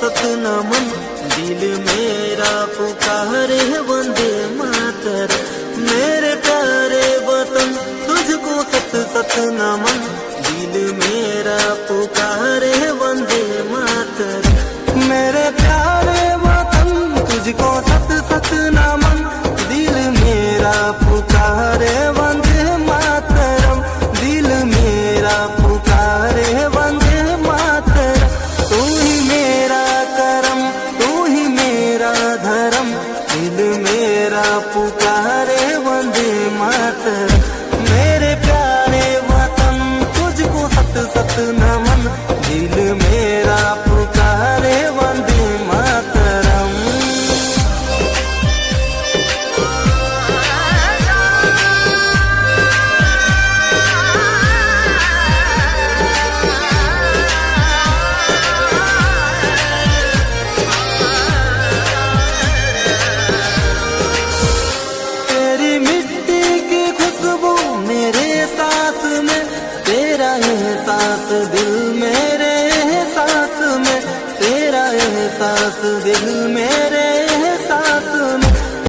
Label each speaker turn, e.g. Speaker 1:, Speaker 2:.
Speaker 1: सत नमन, दिल मेरा पुकारे वंदे मातरम। मेरे प्यारे वतन तुझको सत सत नमन, दिल मेरा पुकारे वंदे मातरम। मेरे प्यारे वतन तुझको सत सत नमन, दिल मेरा पुकारे वंदे मातरम, दिल मेरा पुकारे वंदे मातरम। तू ही मेरा करम, तू ही मेरा धर्म, दिल मेरा पुकारे वंदे मातरम। मेरे प्यारे वतन तुझको सत सत नमन, दिल मेरा पुकारे वंदे मातरम। तेरी मिट्टी की खुशबू मेरे सांस में, तेरा एहसास दिल मेरे एहसास में, तेरा एहसास दिल मेरे